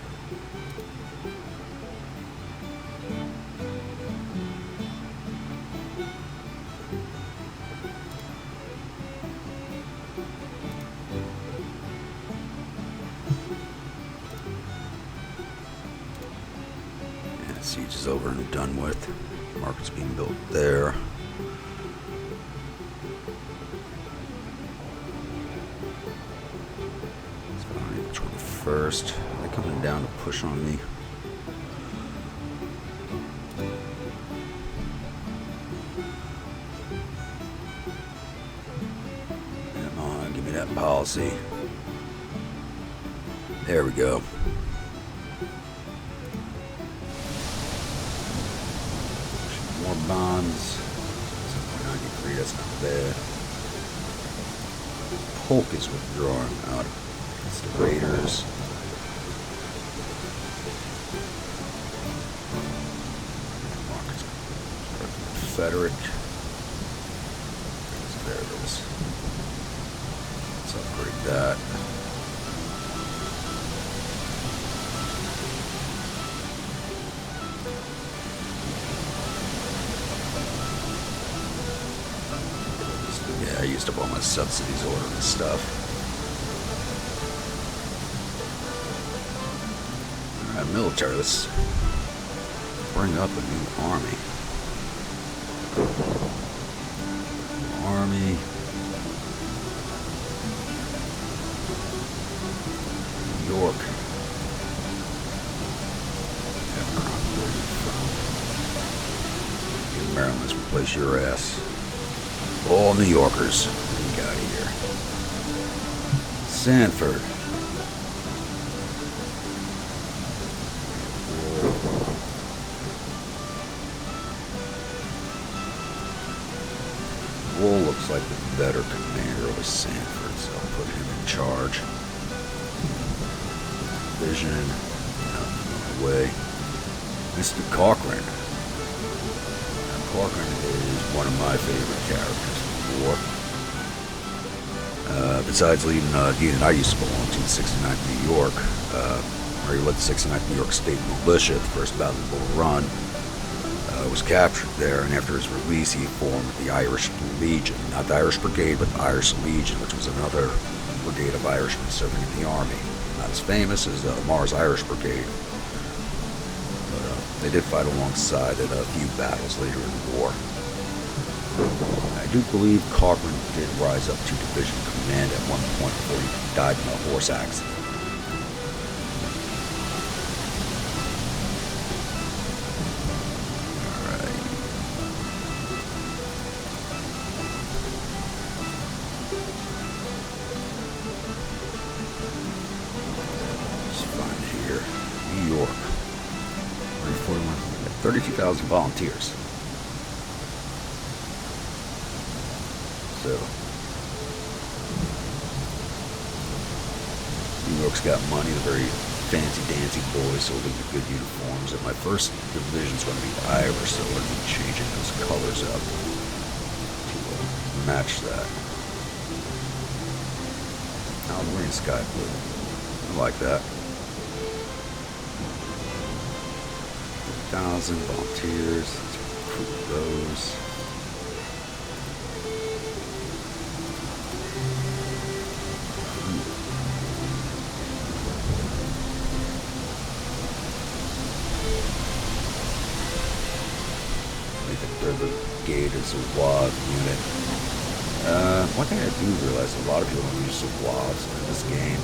A: Yeah, siege is over and done with. Market's being built there. First, they're coming down to push on me. Come on, give me that policy. There we go. bombs. 7.93, that's not bad. Polk is withdrawing out against the Raiders. Confederate. There it is. Let's upgrade that. Yeah, I used up all my subsidies ordering stuff. Alright, military, let's bring up a new army. Army. New York. In Maryland, let's replace your ass. All New Yorkers. What do we got here? Sanford. Wool looks like the better commander over Sanford, so I'll put him in charge. Vision, out of my way. Mr. Cochran. Now, Cochran is one of my favorite characters in the war. Besides leading a unit I used to belong to, 69th New York, where he led the 69th New York State Militia at the First Battle of Bull Run. Was captured there, and after his release he formed the Irish Legion, not the Irish Brigade, but the Irish Legion, which was another brigade of Irishmen serving in the army. Not as famous as Mars Irish Brigade, but they did fight alongside at a few battles later in the war. I do believe Cochran did rise up to division command at one point before he died in a horse accident. New York. 32,000 volunteers. So, New York's got money. They're very fancy-dancy boys, so they'll get good uniforms. And my first division's going to be Irish, so we're going to be changing those colors up to match that. Now, we're in sky blue. I like that. 1,000 volunteers. Let's recruit those. I think the brigade is a WAV unit. One thing I do realize, a lot of people don't use WAVs in this game.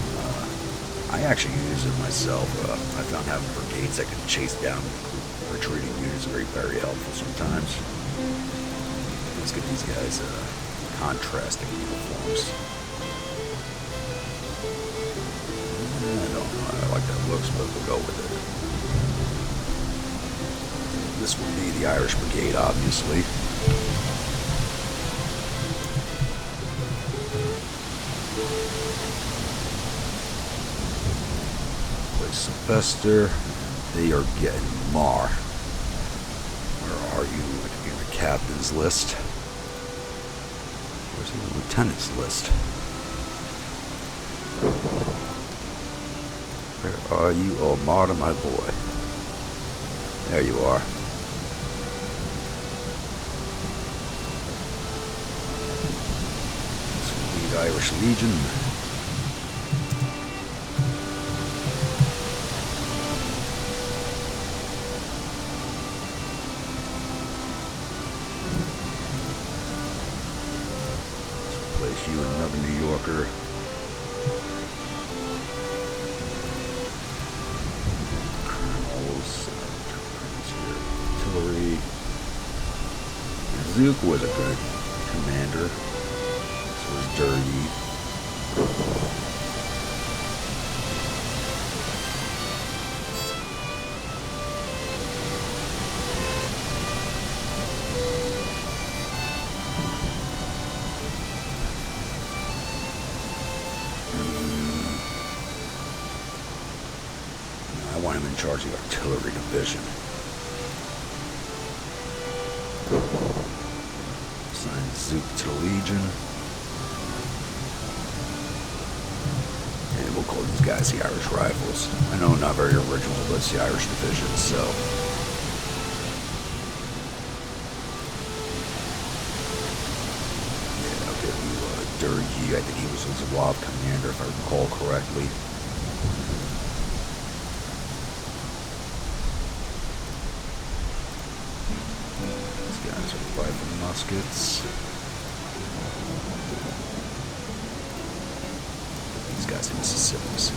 A: I actually use it myself. I found having brigades that can chase down retreating units very, very helpful sometimes. Let's get these guys contrasting uniforms. I don't know how I like that looks, but we'll go with it. This will be the Irish Brigade, obviously. Sylvester, they are getting Mar. Where are you? I can be on the captain's list. Where's the lieutenant's list? Where are you? Oh, Marta, my boy. There you are. This will be the Irish Legion. You another New Yorker. Colonels, artillery. Zook was a good commander. So was Dirty. want him in charge of the artillery division. Assign Zook to the Legion. And we'll call these guys the Irish Rifles. I know, not very original, but it's the Irish division, so. Yeah, I'll give you Durgi. I think he was a Zouave commander, if I recall correctly. Rifle muskets. These guys are Mississippi's.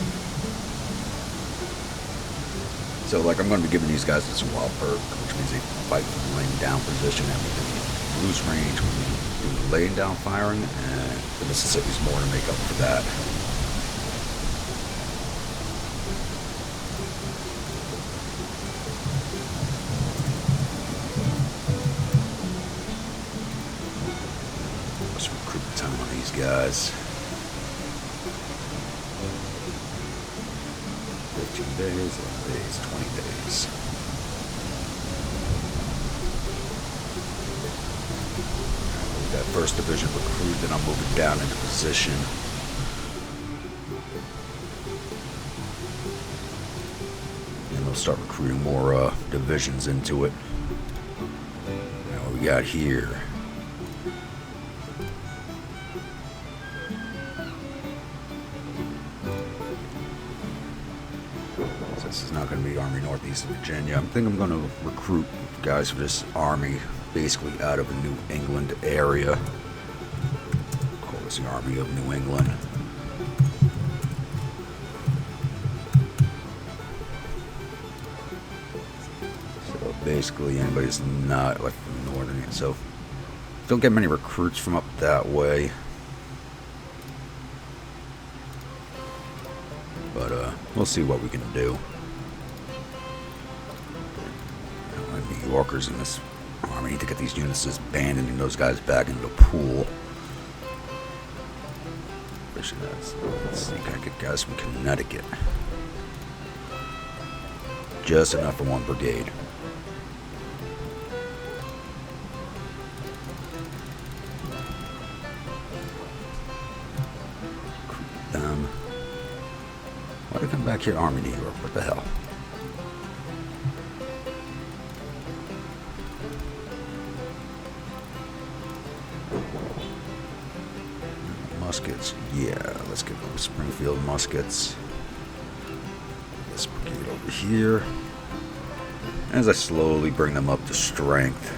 A: So, like, I'm going to be giving these guys this wild perk, which means they fight from the laying down position, and we can lose range when we do the laying down firing, and the Mississippi's more to make up for that. Guys, 15 days, 11 days, 20 days. With that first division recruit, then I'm moving down into position. And we'll start recruiting more divisions into it. Now what we got here. This is not going to be Army Northeast Virginia. I think I'm going to recruit guys for this army basically out of the New England area. Call this the Army of New England. So basically anybody that's not like from northern. So don't get many recruits from up that way. But we'll see what we can do. New Yorkers in this army need to get these units abandoning those guys back into the pool. Let's see, can I get guys from Connecticut? Just enough for one brigade. Why did I come back here, Army New York? What the hell? Muskets, yeah, let's get them Springfield muskets. This brigade over here. As I slowly bring them up to strength.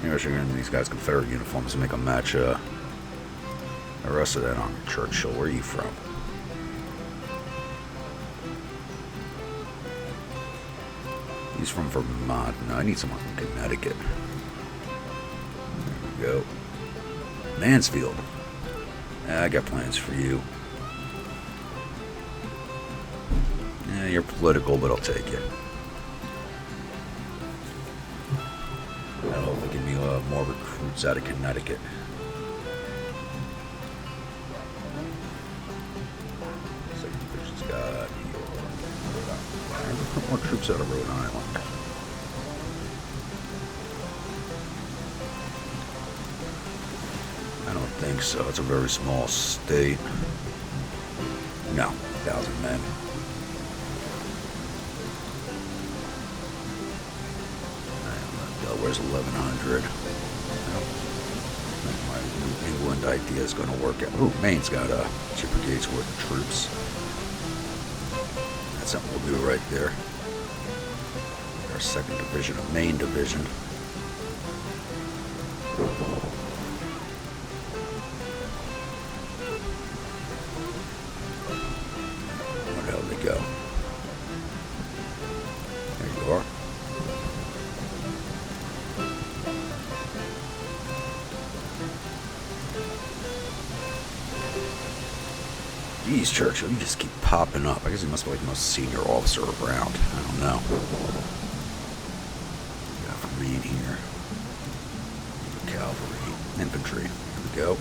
A: Maybe I should get these guys Confederate uniforms to make them match the rest of that army. Churchill, where are you from? He's from Vermont. No, I need someone from Connecticut. There we go. Mansfield. Yeah, I got plans for you. Yeah, you're political, but I'll take you. That'll hopefully give me more recruits out of Connecticut. Second division's got more troops out of Rhode Island. I don't think so. It's a very small state. No, 1,000 men. Delaware's 1,100. My New England idea is going to work out. Ooh, Maine's got 2 brigades worth of troops. That's something we'll do right there. Our 2nd division, a Maine division. Where the hell did they go? There you are. Geez, Churchill, you just keep popping up. I guess he must be like the most senior officer around. I don't know. We got from Maine here. Cavalry, infantry. Here we go.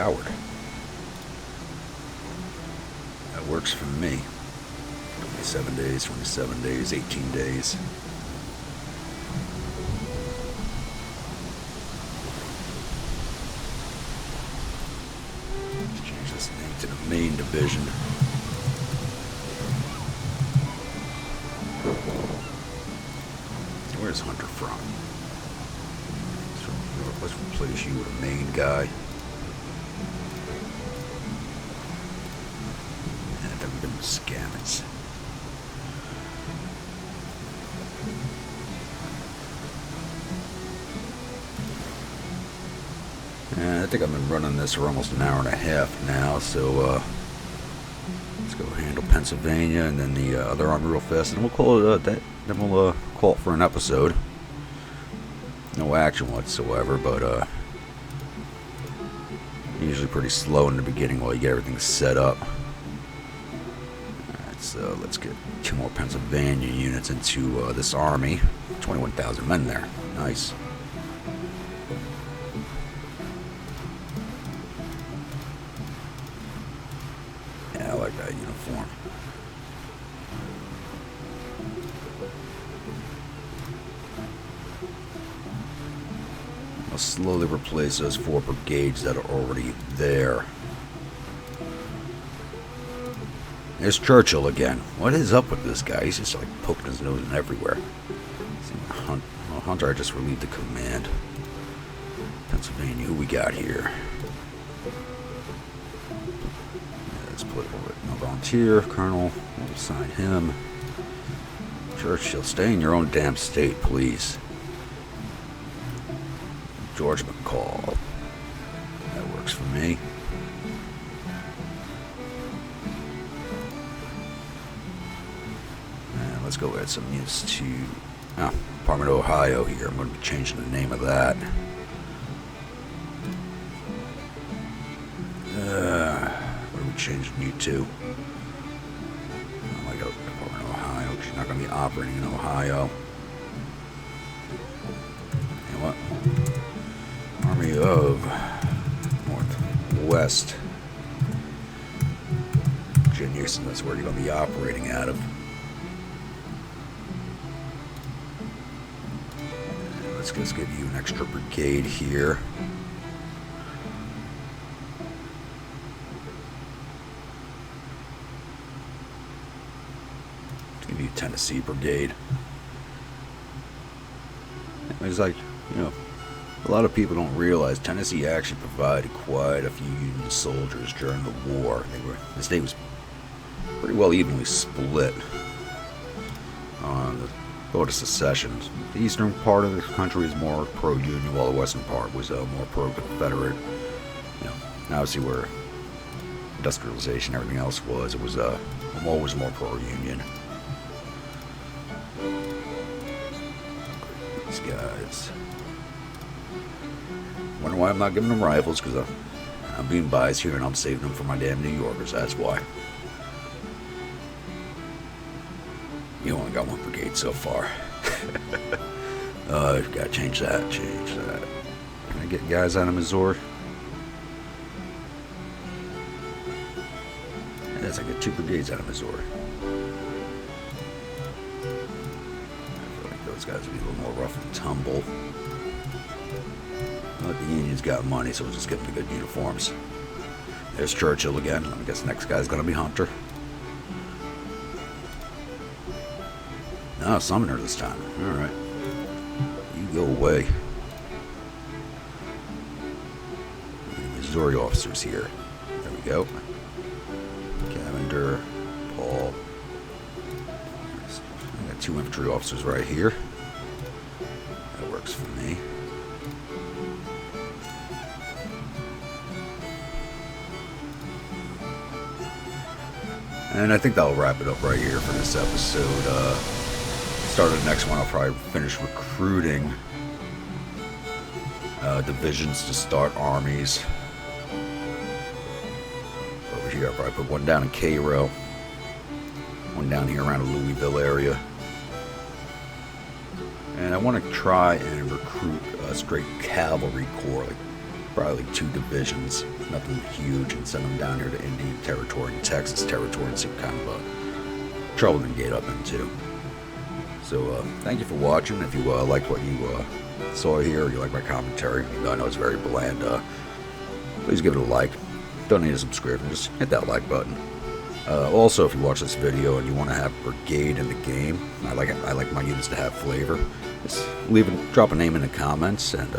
A: overpowered. That works for me. 27 days, 27 days, 18 days. Let's change this name to the main division. Where's Hunter from? Let's replace you with a main guy. And then we're going to scammers. And I think I've been running this for almost an hour and a half now, so let's go handle Pennsylvania and then the other army real fast, and we'll call it that. Then we'll call it for an episode. No action whatsoever, but usually pretty slow in the beginning while you get everything set up. Alright, so let's get 2 more Pennsylvania units into this army. 21,000 men there. Nice. Yeah, I like that uniform. I'll slowly replace those 4 brigades that are already there. There's Churchill again. What is up with this guy? He's just like poking his nose in everywhere. Hunter, I just relieved the command. Pennsylvania, who we got here? Let's put it over. No volunteer. Colonel, we'll assign him. Churchill, stay in your own damn state, please. George McCall. That works for me. And let's go add some units to Department of Ohio here. I'm going to be changing the name of that. What are we changing you to? Oh my God, Department of Ohio, because you're not going to be operating in Ohio. You know what? Army of Northwest Virginia, so that's where you're going to be operating out of. And let's just give you an extra brigade here. Let's give you Tennessee Brigade. It's like, you know, a lot of people don't realize Tennessee actually provided quite a few Union soldiers during the war. The state was pretty well evenly split on the vote of secession. The eastern part of the country is more pro-Union, while the western part was more pro-Confederate. You know, obviously where industrialization and everything else was, it was always more pro-Union. These guys. Wonder why I'm not giving them rifles, because I'm being biased here and I'm saving them for my damn New Yorkers, that's why. You only got 1 brigade so far. Gotta change that, Can I get guys out of Missouri? Yes, I get 2 brigades out of Missouri. I feel like those guys will be a little more rough and tumble. But the Union's got money, so we'll just give them the good uniforms. There's Churchill again. I guess the next guy's gonna be Hunter. No, Sumner this time. Alright. You go away. Missouri officers here. There we go. Cavender, Paul. I got 2 infantry officers right here. That works for me. And I think that'll wrap it up right here for this episode. Start of the next one, I'll probably finish recruiting divisions to start armies. Over here, I'll probably put 1 down in Cairo, 1 down here around the Louisville area. And I want to try and recruit a straight cavalry corps, like probably like 2 divisions, nothing huge, and send them down here to Indian Territory and Texas Territory and see what kind of trouble they can get up into. So thank you for watching. If you liked what you saw here, or you like my commentary, even though I know it's very bland, please give it a like. Don't need a subscription, just hit that like button. Also, if you watch this video and you want to have Brigade in the game, I like my units to have flavor. Just drop a name in the comments, and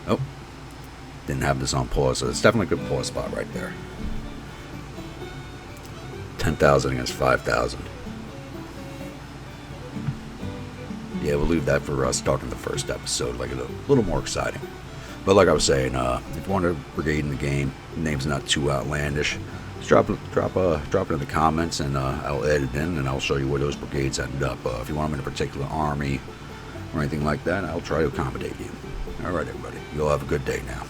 A: oh, didn't have this on pause, so it's definitely a good pause spot right there. 10,000 against 5,000. Yeah, we'll leave that for us talking the first episode, like a little more exciting. But like I was saying, if you want a brigade in the game, the name's not too outlandish. Just drop it in the comments, and I'll edit it in, and I'll show you where those brigades end up. If you want them in a particular army or anything like that, I'll try to accommodate you. All right, everybody. You all have a good day now.